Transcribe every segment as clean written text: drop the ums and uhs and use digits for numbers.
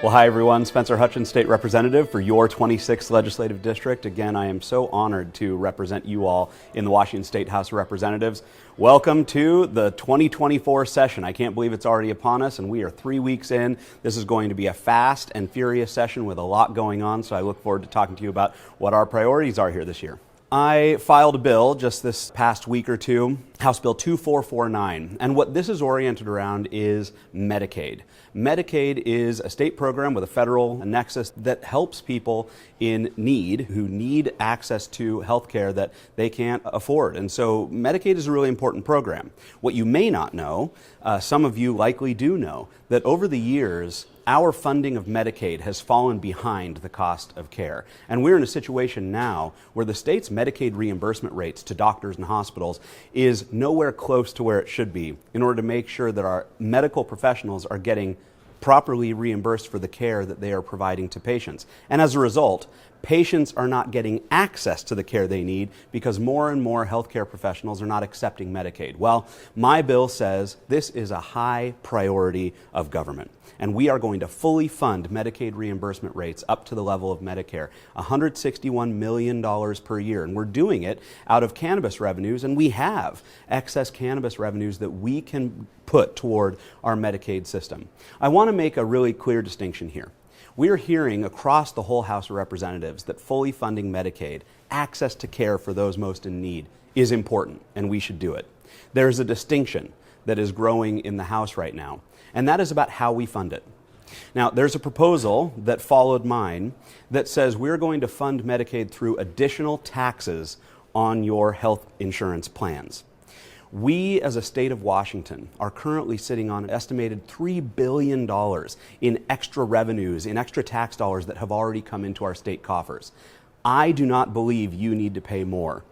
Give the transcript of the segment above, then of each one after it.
Well, hi everyone, Spencer Hutchins, State Representative for your 26th Legislative District. Again, I am so honored to represent you all in the Washington State House of Representatives. Welcome to the 2024 session. I can't believe it's already upon us, and we are 3 weeks in. This is going to be a fast and furious session with a lot going on, so I look forward to talking to you about what our priorities are here this year. I filed a bill just this past week or two, House Bill 2449, and what this is oriented around is Medicaid. Medicaid is a state program with a federal nexus that helps people in need who need access to health care that they can't afford. And so Medicaid is a really important program. What you may not know, some of you likely do know, that over the years, our funding of Medicaid has fallen behind the cost of care. And we're in a situation now where the state's Medicaid reimbursement rates to doctors and hospitals is nowhere close to where it should be in order to make sure that our medical professionals are getting properly reimbursed for the care that they are providing to patients. And as a result, patients are not getting access to the care they need because more and more healthcare professionals are not accepting Medicaid. Well, my bill says this is a high priority of government, and we are going to fully fund Medicaid reimbursement rates up to the level of Medicare, $161 million per year. And we're doing it out of cannabis revenues, and we have excess cannabis revenues that we can put toward our Medicaid system. I want to make a really clear distinction here. We're hearing across the whole House of Representatives that fully funding Medicaid, access to care for those most in need, is important, and we should do it. There's a distinction that is growing in the House right now, and that is about how we fund it. Now, there's a proposal that followed mine that says we're going to fund Medicaid through additional taxes on your health insurance plans. We, as a state of Washington, are currently sitting on an estimated $3 billion in extra revenues, in extra tax dollars that have already come into our state coffers. I do not believe you need to pay more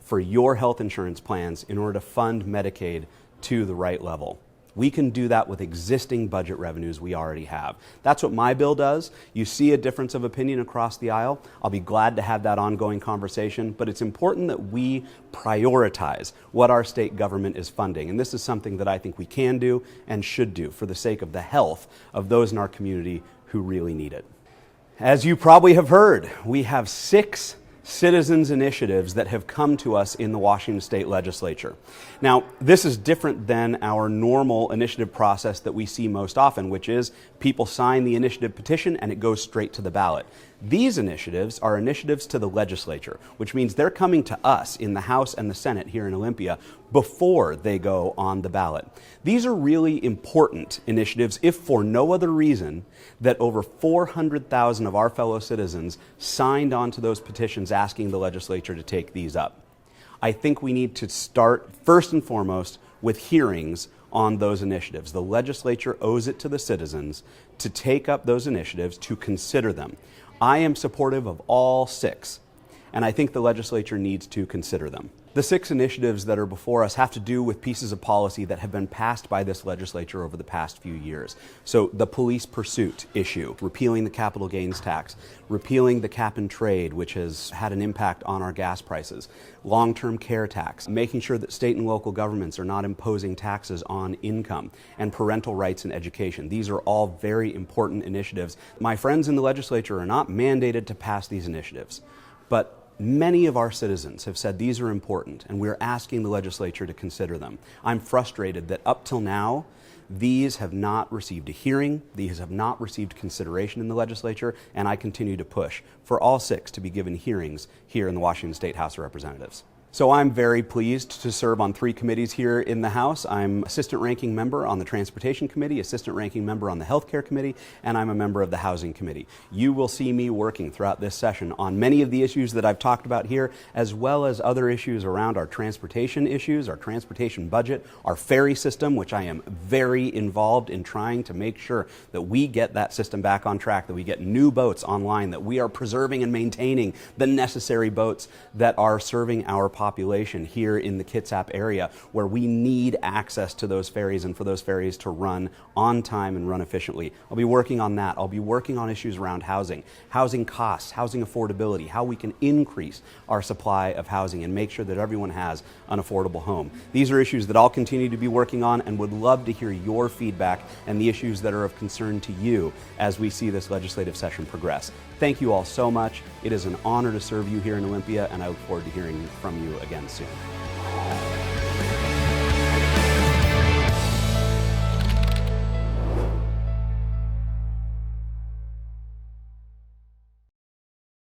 for your health insurance plans in order to fund Medicaid to the right level. We can do that with existing budget revenues we already have. That's what my bill does. You see a difference of opinion across the aisle. I'll be glad to have that ongoing conversation, but it's important that we prioritize what our state government is funding. And this is something that I think we can do and should do for the sake of the health of those in our community who really need it. As you probably have heard, we have 6 citizens' initiatives that have come to us in the Washington State Legislature. Now, this is different than our normal initiative process that we see most often, which is people sign the initiative petition and it goes straight to the ballot. These initiatives are initiatives to the legislature, which means they're coming to us in the House and the Senate here in Olympia before they go on the ballot. These are really important initiatives, if for no other reason that over 400,000 of our fellow citizens signed on to those petitions asking the legislature to take these up. I think we need to start first and foremost with hearings on those initiatives. The legislature owes it to the citizens to take up those initiatives, to consider them. I am supportive of all 6, and I think the legislature needs to consider them. The 6 initiatives that are before us have to do with pieces of policy that have been passed by this legislature over the past few years. So the police pursuit issue, repealing the capital gains tax, repealing the cap and trade, which has had an impact on our gas prices, long-term care tax, making sure that state and local governments are not imposing taxes on income, and parental rights in education. These are all very important initiatives. My friends in the legislature are not mandated to pass these initiatives, but many of our citizens have said these are important, and we're asking the legislature to consider them. I'm frustrated that up till now, these have not received a hearing, these have not received consideration in the legislature, and I continue to push for all 6 to be given hearings here in the Washington State House of Representatives. So I'm very pleased to serve on 3 committees here in the House. I'm Assistant Ranking Member on the Transportation Committee, Assistant Ranking Member on the Healthcare Committee, and I'm a member of the Housing Committee. You will see me working throughout this session on many of the issues that I've talked about here, as well as other issues around our transportation issues, our transportation budget, our ferry system, which I am very involved in trying to make sure that we get that system back on track, that we get new boats online, that we are preserving and maintaining the necessary boats that are serving our population here in the Kitsap area, where we need access to those ferries and for those ferries to run on time and run efficiently. I'll be working on that. I'll be working on issues around housing costs, housing affordability, how we can increase our supply of housing and make sure that everyone has an affordable home. These are issues that I'll continue to be working on and would love to hear your feedback and the issues that are of concern to you as we see this legislative session progress. Thank you all so much. It is an honor to serve you here in Olympia, and I look forward to hearing from you again soon.